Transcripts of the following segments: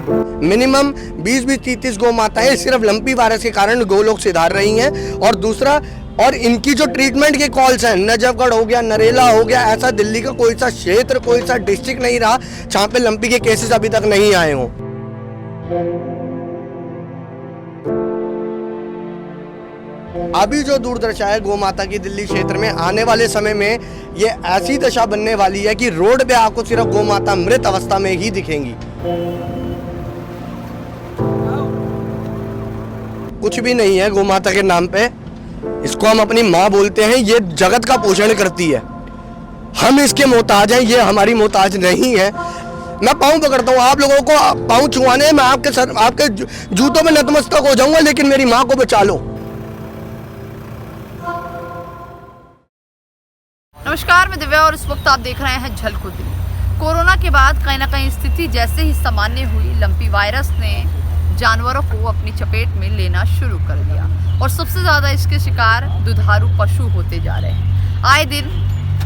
Minimum 20-20, 30-30 गौ माताएं सिर्फ लंपी वायरस के कारण गोलोक से धार रही हैं। और दूसरा, और इनकी जो ट्रीटमेंट के कॉल्स हैं, नजफगढ़ हो गया, नरेला हो गया, ऐसा दिल्ली का कोई सा क्षेत्र, कोई सा डिस्ट्रिक्ट नहीं रहा जहाँ पे लंपी के केसेस अभी तक नहीं आए हों। अभी जो दुर्दशा है गौ माता की दिल्ली क्षेत्र में, आने वाले समय में ये ऐसी दशा बनने वाली है कि रोड पे आपको सिर्फ गौ माता मृत अवस्था में ही दिखेंगी। कुछ भी नहीं है गौ माता के नाम पे, इसको हम अपनी माँ बोलते हैं। ये जगत का पोषण करती है, हम इसके मोहताज हैं, ये हमारी मोहताज नहीं है। मैं पाँव पकड़ता हूँ, आप लोगों को पाँव छुआने मैं आपके जूतों में नतमस्तक हो जाऊंगा, लेकिन मेरी माँ को बचा लो। नमस्कार, मैं दिव्या और इस वक्त आप देख रहे हैं झलको दिल्ली। कोरोना के बाद कहीं ना कहीं स्थिति जैसे ही सामान्य हुई, लंपी वायरस ने जानवरों को अपनी चपेट में लेना शुरू कर दिया और सबसे ज़्यादा इसके शिकार दुधारू पशु होते जा रहे हैं। आए दिन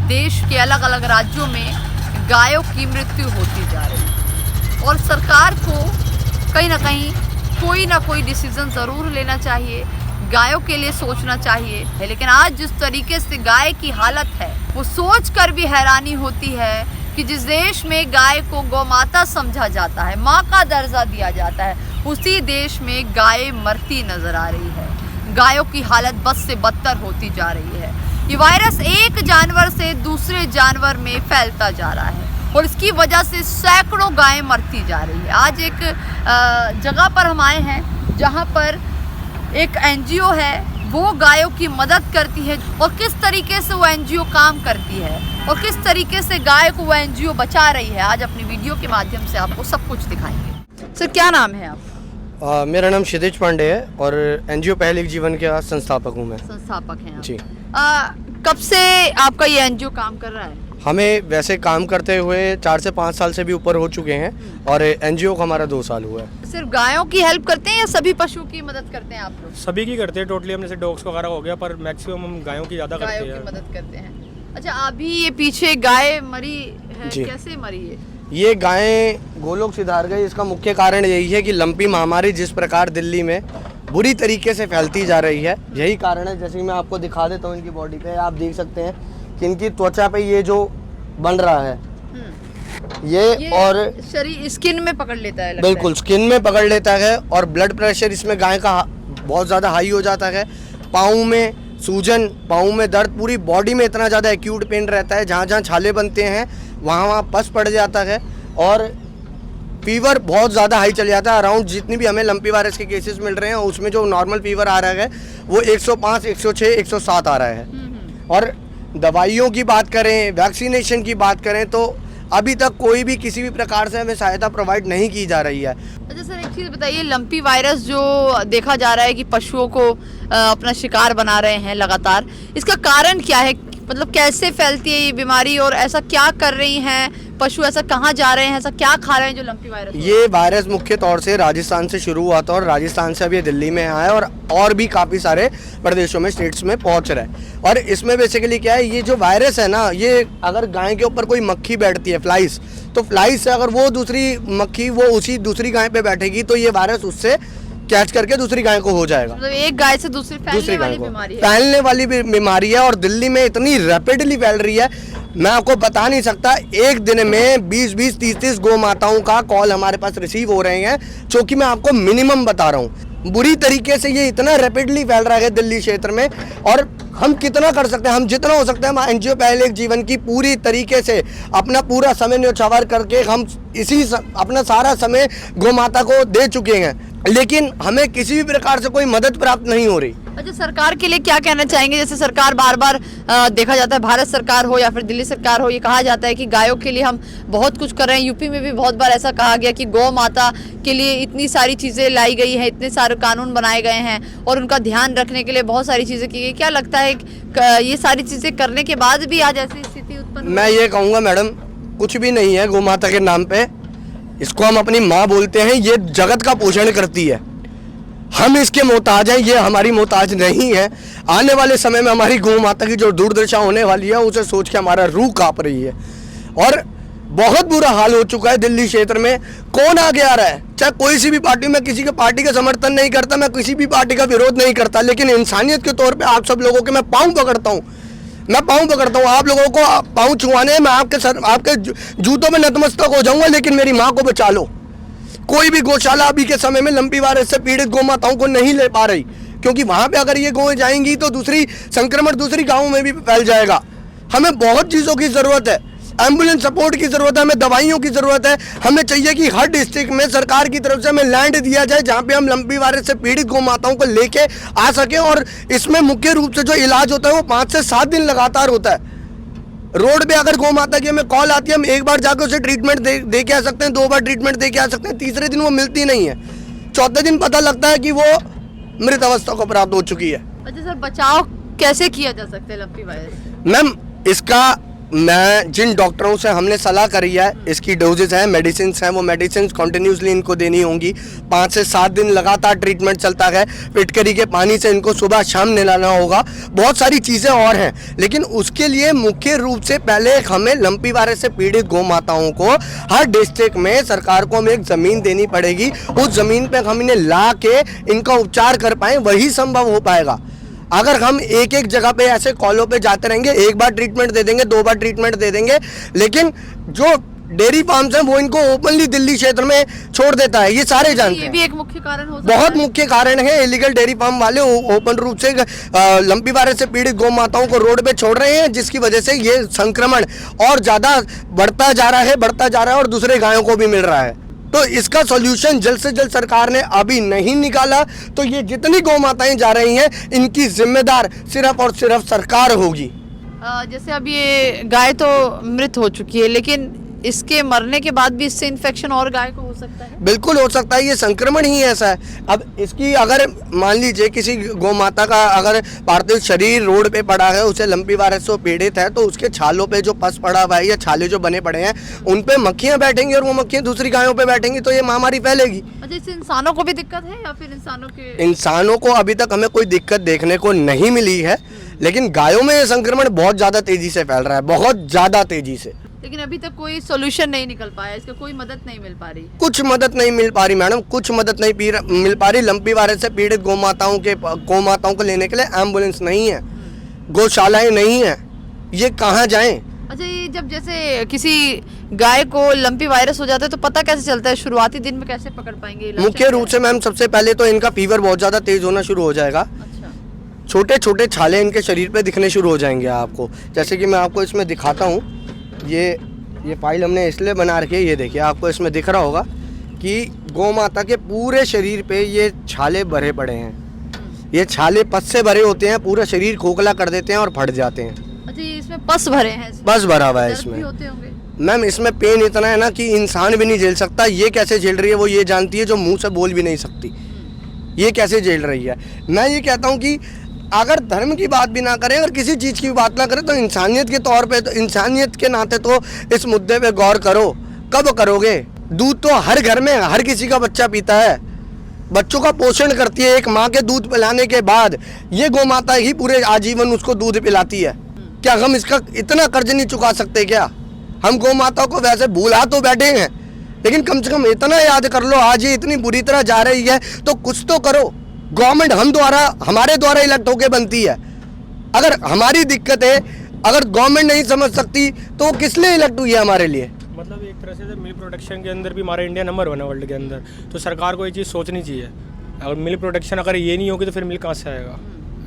देश के अलग अलग राज्यों में गायों की मृत्यु होती जा रही है और सरकार को कहीं ना कोई डिसीजन ज़रूर लेना चाहिए, गायों के लिए सोचना चाहिए। लेकिन आज जिस तरीके से गाय की हालत है, वो सोच कर भी हैरानी होती है कि जिस देश में गाय को गौ माता समझा जाता है, माँ का दर्जा दिया जाता है, उसी देश में गाय मरती नजर आ रही है। गायों की हालत बद से बदतर होती जा रही है। ये वायरस एक जानवर से दूसरे जानवर में फैलता जा रहा है और इसकी वजह से सैकड़ों गायें मरती जा रही है। आज एक जगह पर हम आए हैं जहाँ पर एक एनजीओ है, वो गायों की मदद करती है और किस तरीके से वो एनजीओ काम करती है और किस तरीके से गाय को वो एनजीओ बचा रही है, आज अपनी वीडियो के माध्यम से आपको सब कुछ दिखाएंगे। सर, क्या नाम है आप? मेरा नाम क्षितिज पांडे है और एनजीओ पहल एक जीवन के संस्थापक हूँ मैं। संस्थापक हैं आप? जी। कब से आपका ये एनजीओ काम कर रहा है? हमें वैसे काम करते हुए 4 से 5 साल से भी ऊपर हो चुके हैं और एनजीओ का हमारा 2 साल हुआ है। सिर्फ गायों की हेल्प करते हैं या सभी पशु की मदद करते हैं आप लोग? सभी की करते हैं टोटली, हमने से डॉग्स वगैरह हो गया, पर मैक्सिमम हम गायों की ज़्यादा करते हैं। गायों की मदद करते हैं। अच्छा, अभी ये पीछे गाय मरी है, कैसे मरी है? ये गायें गोलोक से धार गई, इसका मुख्य कारण यही है कि लंपी महामारी जिस प्रकार दिल्ली में बुरी तरीके से फैलती जा रही है, यही कारण है। जैसे कि मैं आपको दिखा देता हूँ, इनकी बॉडी पे आप देख सकते हैं कि इनकी त्वचा पे ये जो बन रहा है, ये और शरीर स्किन में पकड़ लेता है, बिल्कुल स्किन में पकड़ लेता है और ब्लड प्रेशर इसमें गाय का बहुत ज़्यादा हाई हो जाता है। पाँव में सूजन, पाँव में दर्द, पूरी बॉडी में इतना ज़्यादा एक्यूट पेन रहता है, जहाँ जहाँ छाले बनते हैं वहाँ पस पड़ जाता है और फीवर बहुत ज़्यादा हाई चल जाता है। अराउंड जितनी भी हमें लंपी वायरस के केसेस मिल रहे हैं, उसमें जो नॉर्मल फीवर आ रहा है वो 105, 106, 107 आ रहा है। और दवाइयों की बात करें, वैक्सीनेशन की बात करें, तो अभी तक कोई भी किसी भी प्रकार से हमें सहायता प्रोवाइड नहीं की जा रही है। अच्छा सर, एक चीज़ बताइए, लंपी वायरस जो देखा जा रहा है कि पशुओं को अपना शिकार बना रहे हैं लगातार, इसका कारण क्या है? मतलब कैसे फैलती है ये बीमारी और ऐसा क्या कर रही हैं पशु, ऐसा कहाँ जा रहे हैं, ऐसा क्या खा रहे हैं जो लंपी वायरस? ये वायरस मुख्य तौर से राजस्थान से शुरू हुआ था और राजस्थान से अब ये दिल्ली में आया और भी काफ़ी सारे प्रदेशों में, स्टेट्स में पहुंच रहा है। और इसमें बेसिकली क्या है, ये जो वायरस है ना, ये अगर गाय के ऊपर कोई मक्खी बैठती है, फ्लाइज, तो फ्लाइज से अगर वो दूसरी मक्खी वो उसी दूसरी गाय पे बैठेगी तो ये वायरस उससे कैच करके दूसरी गाय को हो जाएगा। मतलब एक गाय से दूसरी फैलने वाली बीमारी है और दिल्ली में इतनी रैपिडली फैल रही है, मैं आपको बता नहीं सकता। एक दिन में 20-20, 30-30 गौ माताओं का कॉल हमारे पास रिसीव हो रहे हैं, जो कि मैं आपको मिनिमम बता रहा हूँ। बुरी तरीके से ये इतना रैपिडली फैल रहा है दिल्ली क्षेत्र में और हम कितना कर सकते हैं, हम जितना हो सकता है, हम एनजीओ पहल एक जीवन की पूरी तरीके से अपना पूरा समय न्यौछावर करके हम अपना सारा समय गौ माता को दे चुके हैं, लेकिन हमें किसी भी प्रकार से कोई मदद प्राप्त नहीं हो रही। अच्छा, सरकार के लिए क्या कहना चाहेंगे? जैसे सरकार बार बार देखा जाता है, भारत सरकार हो या फिर दिल्ली सरकार हो, ये कहा जाता है कि गायों के लिए हम बहुत कुछ कर रहे हैं। यूपी में भी बहुत बार ऐसा कहा गया कि गौ माता के लिए इतनी सारी चीज़ें लाई गई हैं, इतने सारे कानून बनाए गए हैं और उनका ध्यान रखने के लिए बहुत सारी चीज़ें की गई। क्या लगता है ये सारी चीज़ें करने के बाद भी आज ऐसी स्थिति उत्पन्न? मैं ये कहूँगा मैडम, कुछ भी नहीं है गौ माता के नाम पे, इसको हम अपनी माँ बोलते हैं। ये जगत का पोषण करती है, हम इसके मोहताज हैं, ये हमारी मोहताज नहीं है। आने वाले समय में हमारी गौ माता की जो दुर्दशा होने वाली है, उसे सोच के हमारा रूह कांप रही है। और बहुत बुरा हाल हो चुका है दिल्ली क्षेत्र में। कौन आगे आ रहा है, चाहे कोई सी भी पार्टी, मैं किसी के पार्टी का समर्थन नहीं करता, मैं किसी भी पार्टी का विरोध नहीं करता, लेकिन इंसानियत के तौर पे आप सब लोगों के मैं पाँव पकड़ता हूँ, आप लोगों को पाँव छुआने मैं आपके जूतों में नतमस्तक हो जाऊंगा, लेकिन मेरी माँ को बचा लो। कोई भी गौशाला अभी के समय में लंपी वायरस से पीड़ित गौ माताओं को नहीं ले पा रही, क्योंकि वहां पे अगर ये गौएं जाएंगी तो संक्रमण दूसरी गांवों में भी फैल जाएगा। हमें बहुत चीज़ों की ज़रूरत है, एम्बुलेंस सपोर्ट की ज़रूरत है, हमें दवाइयों की ज़रूरत है। हमें चाहिए कि हर डिस्ट्रिक्ट में सरकार की तरफ से हमें लैंड दिया जाए जहाँ पे हम लंपी वायरस से पीड़ित गौ माताओं को लेके आ सकें। और इसमें मुख्य रूप से जो इलाज होता है वो 5 से 7 दिन लगातार होता है। रोड पे अगर गौ माता की हमें कॉल आती है, हम एक बार जाकर उसे ट्रीटमेंट दे के आ सकते हैं, 2 बार ट्रीटमेंट दे के आ सकते हैं, तीसरे दिन वो मिलती नहीं है, चौथे दिन पता लगता है कि वो मृत अवस्था को प्राप्त हो चुकी है। अच्छा सर, बचाव कैसे किया जा सकता है लंपी वायरस? मैम, इसका मैं जिन डॉक्टरों से हमने सलाह करी है, इसकी डोजेज है, मेडिसिन हैं, वो मेडिसिन कंटिन्यूसली इनको देनी होंगी। 5 से 7 दिन लगातार ट्रीटमेंट चलता है। फिटकरी के पानी से इनको सुबह शाम नहलाना होगा। बहुत सारी चीज़ें और हैं, लेकिन उसके लिए मुख्य रूप से पहले हमें लंपी वायरस से पीड़ित गौ माताओं को हर डिस्ट्रिक्ट में सरकार को हमें एक ज़मीन देनी पड़ेगी। उस ज़मीन पर हम इन्हें ला के इनका उपचार कर पाएँ, वही संभव हो पाएगा। अगर हम एक एक जगह पे ऐसे कॉलों पे जाते रहेंगे, एक बार ट्रीटमेंट दे देंगे, 2 बार ट्रीटमेंट दे देंगे, लेकिन जो डेयरी फार्म्स हैं वो इनको ओपनली दिल्ली क्षेत्र में छोड़ देता है, ये सारे जानते हैं। ये भी एक मुख्य कारण हो सकता है। बहुत मुख्य कारण है। इलीगल डेयरी फार्म वाले ओपन रूप से लंपी वायरस से पीड़ित गौ माताओं को रोड पे छोड़ रहे हैं, जिसकी वजह से ये संक्रमण और ज़्यादा बढ़ता जा रहा है और दूसरे गायों को भी मिल रहा है। तो इसका सॉल्यूशन जल्द से जल्द सरकार ने अभी नहीं निकाला, तो ये जितनी गौ माताएं जा रही हैं, इनकी जिम्मेदार सिर्फ और सिर्फ सरकार होगी। जैसे अब ये गाय तो मृत हो चुकी है, लेकिन इसके मरने के बाद भी इससे इन्फेक्शन और गाय को हो सकता है? बिल्कुल हो सकता है, ये संक्रमण ही ऐसा है। अब इसकी अगर मान लीजिए किसी गौ माता का अगर पार्थिव शरीर रोड पे पड़ा है, उसे लंपी वायरस से पीड़ित है, तो उसके छालों पे जो पस पड़ा हुआ है या छाले जो बने पड़े हैं, उन पे मक्खियां बैठेंगी और वो मक्खियां दूसरी गायों पे बैठेंगी, तो ये महामारी फैलेगी। अच्छा, इससे इंसानों को भी दिक्कत है या फिर इंसानों को अभी तक हमें कोई दिक्कत देखने को नहीं मिली है, लेकिन गायों में ये संक्रमण बहुत ज़्यादा तेजी से फैल रहा है, बहुत ज़्यादा तेजी से। लेकिन अभी तक कोई सोल्यूशन नहीं निकल पाया, इसका कोई मदद नहीं मिल पा रही? कुछ मदद नहीं मिल पा रही मैडम, कुछ मदद नहीं मिल पा रही। लंपी वायरस से पीड़ित गौ माताओं को लेने के लिए एम्बुलेंस नहीं है, गौशालाएं नहीं है, ये कहाँ जाएं? अच्छा, ये जब जैसे किसी गाय को लंपी वायरस हो जाता है तो पता कैसे चलता है? शुरुआती दिन में कैसे पकड़ पाएंगे? मुख्य रूप से मैम सबसे पहले तो इनका फीवर बहुत ज़्यादा तेज होना शुरू हो जाएगा। अच्छा। छोटे छोटे छाले इनके शरीर पे दिखने शुरू हो जाएंगे आपको, जैसे कि मैं आपको इसमें दिखाता हूँ। ये फाइल हमने इसलिए बना रखी है, ये देखिए आपको इसमें दिख रहा होगा कि गौ माता के पूरे शरीर पे ये छाले भरे पड़े हैं। ये छाले पस से भरे होते हैं, पूरा शरीर खोखला कर देते हैं और फट जाते हैं। अच्छा, ये इसमें पस भरे हैं? पस भरा हुआ है इसमें। होते होंगे मैम, इसमें पेन इतना है ना कि इंसान भी नहीं झेल सकता। ये कैसे झेल रही है वो ये जानती है, जो मुंह से बोल भी नहीं सकती, ये कैसे झेल रही है। मैं ये कहता हूँ कि अगर धर्म की बात भी ना करें, अगर किसी चीज़ की भी बात ना करें, तो इंसानियत के तौर पे, तो इंसानियत के नाते तो इस मुद्दे पे गौर करो। कब करोगे? दूध तो हर घर में हर किसी का बच्चा पीता है, बच्चों का पोषण करती है। एक माँ के दूध पिलाने के बाद ये गौ माता ही पूरे आजीवन उसको दूध पिलाती है। क्या हम इसका इतना कर्ज नहीं चुका सकते क्या? हम गौ माता को वैसे भूला तो बैठे हैं, लेकिन कम से कम इतना याद कर लो, आज ये इतनी बुरी तरह जा रही है तो कुछ तो करो। गवर्नमेंट हमारे द्वारा इलेक्ट होके बनती है। अगर हमारी दिक्कत है, अगर गवर्नमेंट नहीं समझ सकती तो किस लिए इलेक्ट हुई है हमारे लिए? मतलब एक तरह से मिल्क प्रोडक्शन के अंदर भी हमारा इंडिया नंबर 1 है वर्ल्ड के अंदर, तो सरकार को ये चीज़ सोचनी चाहिए। अगर मिल्क प्रोडक्शन अगर ये नहीं होगी तो फिर मिल्क कहाँ से आएगा?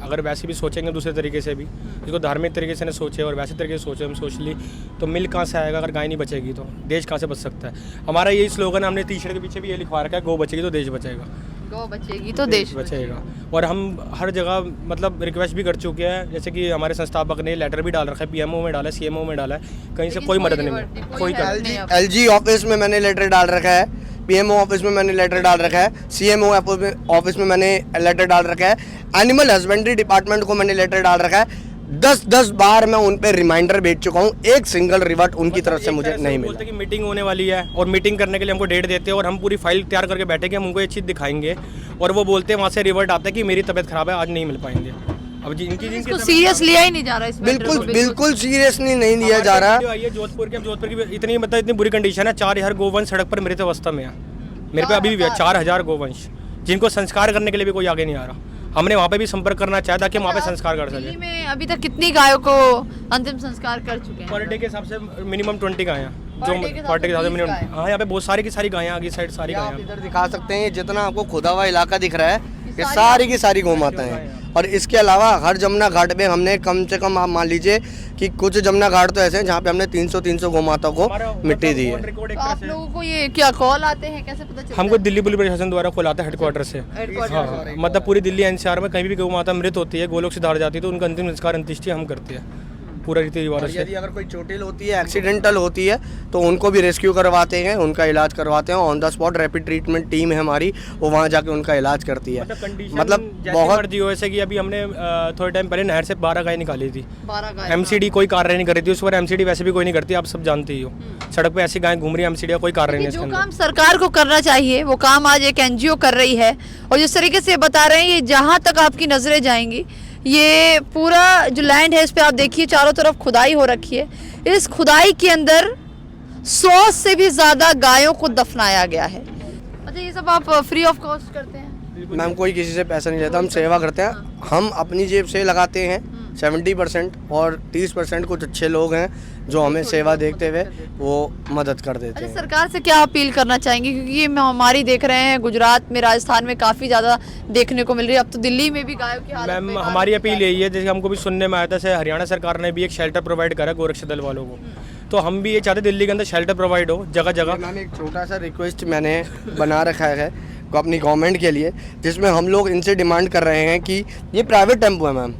अगर वैसे भी सोचेंगे दूसरे तरीके से भी, जिसको धार्मिक तरीके से न सोचे और वैसे तरीके से सोचे हम सोशली, तो मिल्क कहाँ से आएगा? अगर गाय नहीं बचेगी तो देश कहाँ से बच सकता है? हमारा यही स्लोगन, हमने टी शर्ट के पीछे भी ये लिखवा रखा है, गौ बचेगी तो देश बचेगा। गौ बचेगी तो देश बचेगा। और हम हर जगह मतलब रिक्वेस्ट भी कर चुके हैं, जैसे कि हमारे संस्थापक ने लेटर भी डाल रखा है, पीएमओ में डाला है, सीएमओ में डाला है, कहीं से कोई मदद नहीं मिली, कोई LG ऑफिस में मैंने लेटर डाल रखा है, पीएमओ ऑफिस में मैंने लेटर डाल रखा है, सीएमओ ऑफिस में मैंने लेटर डाल रखा है, एनिमल हस्बेंड्री डिपार्टमेंट को मैंने लेटर डाल रखा है। 10 बार मैं उन पे रिमाइंडर भेज चुका हूँ, एक सिंगल रिवर्ट उनकी तरफ से मुझे नहीं मिला। बोलते कि मीटिंग होने वाली है और मीटिंग करने के लिए हमको डेट देते हैं और हम पूरी फाइल तैयार करके बैठे कि हम उनको ये चीज़ दिखाएंगे, और वो बोलते हैं वहाँ से रिवर्ट आता है कि मेरी तबीयत ख़राब है, आज नहीं मिल पाएंगे। अब इनकी इसको सीरियस लिया ही नहीं जा रहा है, इस मैटर को बिल्कुल बिल्कुल सीरियसली नहीं लिया जा रहा। आइए जोधपुर की इतनी मतलब इतनी बुरी कंडीशन है, 4000 गोवंश सड़क पर मृत अवस्था में है। मेरे पे अभी भी 4000 गोवंश जिनको संस्कार करने के लिए भी कोई आगे नहीं आ रहा। हमने वहाँ पे भी संपर्क करना चाहा था कि वहाँ पे संस्कार कर दिल्ली सके। में अभी तक कितनी गायों को अंतिम संस्कार कर चुके हैं? पर डे के हिसाब से मिनिमम 20 गायें, Per जो day के हिसाब पर डे के से हिसाब से 20 मिनिमम। गायें। हाँ, यहाँ पे बहुत सारी की सारी गायें आगे साइड सारी आप गायें। इधर दिखा सकते हैं, जितना आपको खुदा हुआ इलाका दिख रहा है ये सारी की सारी गौ माता हैं। और इसके अलावा हर जमुना घाट पे हमने कम से कम आप मान लीजिए कि कुछ जमुना घाट तो ऐसे हैं जहाँ पे हमने 300 गौ माता को मिट्टी दी है। तो आप लोगों को ये क्या कॉल आते हैं, कैसे पता चलता हमको दिल्ली पुलिस प्रशासन द्वारा खोलाता है हेडक्वार्टर से। Headquarter हाँ, मतलब पूरी दिल्ली एनसीआर में कहीं भी गौ माता मृत होती है, गोलोक से धार जाती है तो उनका अंतिम संस्कार अंत्येष्टि हम करते हैं पूरा रीति रिवाज और से। यदि अगर कोई चोटिल होती है, एक्सीडेंटल होती है, तो उनको भी रेस्क्यू करवाते हैं, उनका इलाज करवाते हैं। On the spot rapid treatment team है हमारी, वो वहाँ जाके उनका इलाज करती है। मतलब बहुत मर्जी हो, जैसे कि अभी हमने थोड़े टाइम पहले नहर से 12 गाय निकाली थी। 12 गाय? एमसीडी कोई कार्य नहीं कर रही थी उस पर। एमसीडी वैसे भी कोई नहीं करती, आप सब जानते ही हो। सड़क पे ऐसी गाय घूम रही है, एमसीडी का कोई कार्य नहीं है जो इसके काम अंदर। सरकार को करना चाहिए वो काम आज एक एनजीओ कर रही है। और जिस तरीके से बता रहे हैं, ये जहाँ तक आपकी नजरें जाएंगी, ये पूरा जो लैंड है इस पे आप देखिए चारों तरफ खुदाई हो रखी है। इस खुदाई के अंदर 100 से भी ज्यादा गायों को दफनाया गया है। अच्छा, ये सब आप फ्री ऑफ कॉस्ट करते हैं? मैम कोई किसी से पैसा नहीं लेता, हम सेवा करते हैं। हम अपनी जेब से लगाते हैं 70% और 30% कुछ अच्छे लोग हैं जो हमें सेवा देखते हुए वो मदद कर देते अच्छा, हैं। सरकार से क्या अपील करना चाहेंगे, क्योंकि ये हमारी देख रहे हैं गुजरात में, राजस्थान में काफी ज्यादा देखने को मिल रही है। अब तो दिल्ली में भी गायों की हालत मैम बेकार हमारी है। अपील यही है, जैसे हमको भी सुनने में आया था, जैसे हरियाणा सरकार ने भी एक शेल्टर प्रोवाइड करा गोरक्षा दल वालों को, तो हम भी ये चाहते दिल्ली के अंदर शेल्टर प्रोवाइड हो जगह जगह। मैम एक छोटा सा रिक्वेस्ट मैंने बना रखा है अपनी गवर्नमेंट के लिए, जिसमें हम लोग इनसे डिमांड कर रहे हैं कि ये प्राइवेट टेम्पो है मैम,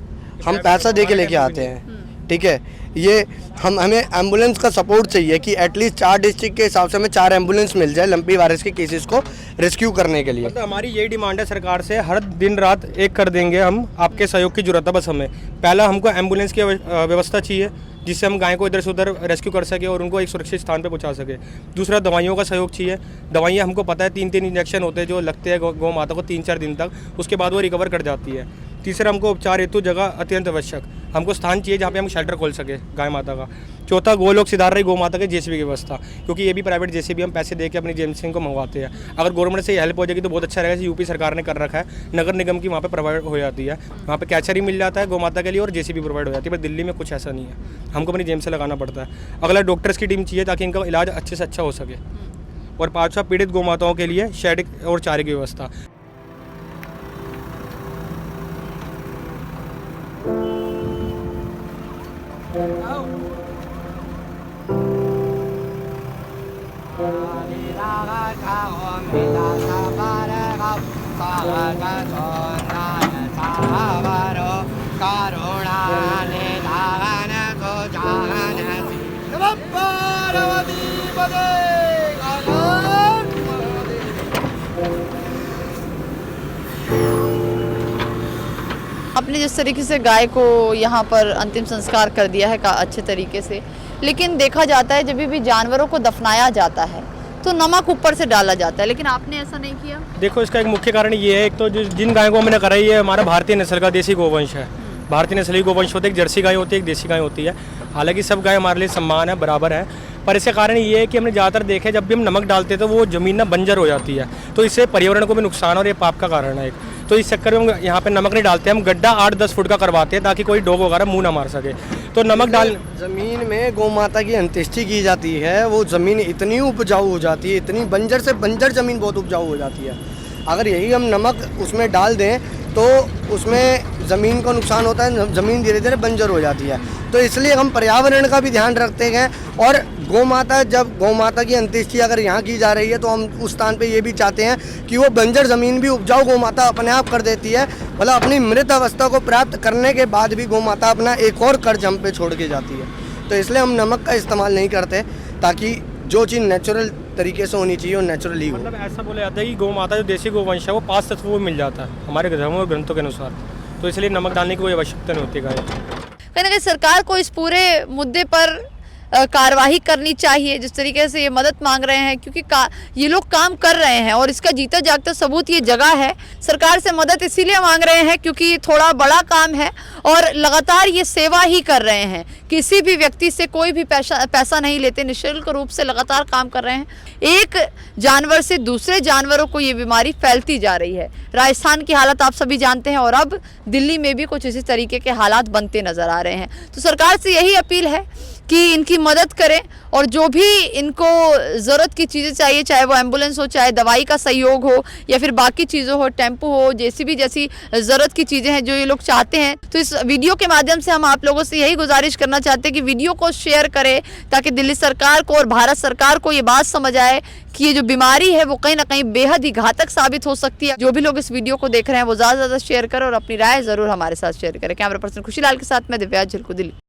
हम पैसा दे के लेके आते हैं, ठीक है। ये हमें एम्बुलेंस का सपोर्ट चाहिए कि एटलीस्ट 4 डिस्ट्रिक्ट के हिसाब से हमें 4 एम्बुलेंस मिल जाए लंपी वायरस के केसेस को रेस्क्यू करने के लिए। मतलब हमारी यही डिमांड है सरकार से, हर दिन रात एक कर देंगे हम, आपके सहयोग की जरूरत है बस हमें। पहला हमको एम्बुलेंस की व्यवस्था चाहिए जिससे हम गाय को इधर से उधर रेस्क्यू कर सके और उनको एक सुरक्षित स्थान पे पहुंचा सके। दूसरा दवाइयों का सहयोग चाहिए। दवाइयाँ हमको पता है 3-3 इंजेक्शन होते हैं जो लगते हैं गौ माता को 3-4 दिन तक, उसके बाद वो रिकवर कर जाती है। तीसरा हमको उपचार हेतु जगह अत्यंत आवश्यक, हमको स्थान चाहिए जहाँ पे हम शेल्टर खोल सके गाय माता का। चौथा गोलोक सिधार रही गौ माता के जेसीबी की व्यवस्था, क्योंकि ये भी प्राइवेट जेसीबी हम पैसे दे के अपनी जेसीबी को मंगवाते हैं। अगर गवर्नमेंट से हेल्प हो जाएगी तो बहुत अच्छा रहेगा। यूपी सरकार ने कर रखा है, नगर निगम की वहाँ पे प्रोवाइड हो जाती है, वहाँ पे कैचर ही मिल जाता है गौ माता के लिए और जेसीबी प्रोवाइड हो जाती है। पर दिल्ली में कुछ ऐसा नहीं है, हमको अपनी जेब से लगाना पड़ता है। अगला डॉक्टर्स की टीम चाहिए ताकि इनका इलाज अच्छे से अच्छा हो सके। और 5वां पीड़ित गौ माताओं के लिए शेड और चारे की व्यवस्था। आपने जिस तरीके से गाय को यहाँ पर अंतिम संस्कार कर दिया है अच्छे तरीके से, लेकिन देखा जाता है जब भी जानवरों को दफनाया जाता है तो नमक ऊपर से डाला जाता है, लेकिन आपने ऐसा नहीं किया। देखो इसका एक मुख्य कारण ये है, एक तो जिन गायों को हमने कराई है हमारा भारतीय नस्ल का देसी गोवंश है। भारतीय नस्ल की गोवंश होती है, एक जर्सी गाय होती है, एक देसी गाय होती है। हालांकि सब गाय हमारे लिए सम्मान है, बराबर है, पर इसका कारण ये है कि हमने ज़्यादातर देखा है जब भी हम नमक डालते हैं तो वो ज़मीन ना बंजर हो जाती है, तो इससे पर्यावरण को भी नुकसान और ये पाप का कारण है एक। तो इस चक्कर में हम यहाँ पे नमक नहीं डालते, हम गड्ढा 8-10 फुट का करवाते हैं ताकि कोई डॉग वगैरह मुंह ना मार सके। तो नमक डाल जमीन में गौ माता की अंत्येष्टि की जाती है, वो ज़मीन इतनी उपजाऊ हो जाती है, इतनी बंजर से बंजर ज़मीन बहुत उपजाऊ हो जाती है। अगर यही हम नमक उसमें डाल दें तो उसमें ज़मीन को नुकसान होता है, ज़मीन धीरे धीरे बंजर हो जाती है। तो इसलिए हम पर्यावरण का भी ध्यान रखते हैं। और गौ माता, जब गौ माता की अंत्येष्टि अगर यहाँ की जा रही है तो हम उस स्थान पे ये भी चाहते हैं कि वो बंजर ज़मीन भी उपजाऊ गौ माता अपने आप कर देती है। मतलब अपनी मृत अवस्था को प्राप्त करने के बाद भी गौ माता अपना एक और कर्ज हम पे छोड़ के जाती है। तो इसलिए हम नमक का इस्तेमाल नहीं करते, ताकि जो चीज़ नेचुरल तरीके से होनी चाहिए वो नेचुरली हो। मतलब ऐसा बोला जाता है कि गौ माता जो देसी गोवंश है वो 5 तत्वों में मिल जाता है हमारे धर्मों और ग्रंथों के अनुसार, तो इसलिए नमक डालने की कोई आवश्यकता नहीं होती गाय। कहीं ना कहीं सरकार को इस पूरे मुद्दे पर कार्रवाई करनी चाहिए जिस तरीके से ये मदद मांग रहे हैं, क्योंकि ये लोग काम कर रहे हैं और इसका जीता जागता सबूत ये जगह है। सरकार से मदद इसीलिए मांग रहे हैं क्योंकि थोड़ा बड़ा काम है और लगातार ये सेवा ही कर रहे हैं, किसी भी व्यक्ति से कोई भी पैसा नहीं लेते, निःशुल्क रूप से लगातार काम कर रहे हैं। एक जानवर से दूसरे जानवरों को ये बीमारी फैलती जा रही है। राजस्थान की हालत आप सभी जानते हैं और अब दिल्ली में भी कुछ इसी तरीके के हालात बनते नजर आ रहे हैं। तो सरकार से यही अपील है कि इनकी मदद करें और जो भी इनको ज़रूरत की चीज़ें चाहिए, चाहे वो एम्बुलेंस हो, चाहे दवाई का सहयोग हो या फिर बाकी चीज़ों हो, टेम्पो हो, जेसीबी जैसी ज़रूरत की चीज़ें हैं जो ये लोग चाहते हैं। तो इस वीडियो के माध्यम से हम आप लोगों से यही गुजारिश करना चाहते हैं कि वीडियो को शेयर करें ताकि दिल्ली सरकार को और भारत सरकार को ये बात समझ आए कि ये जो बीमारी है वो कहीं ना कहीं बेहद ही घातक साबित हो सकती है। जो भी लोग इस वीडियो को देख रहे हैं वो ज़्यादा से ज़्यादा शेयर करें और अपनी राय ज़रूर हमारे साथ शेयर करें। कैमरा पर्सन खुशीलाल के साथ मैं दिव्या, झलको दिल्ली।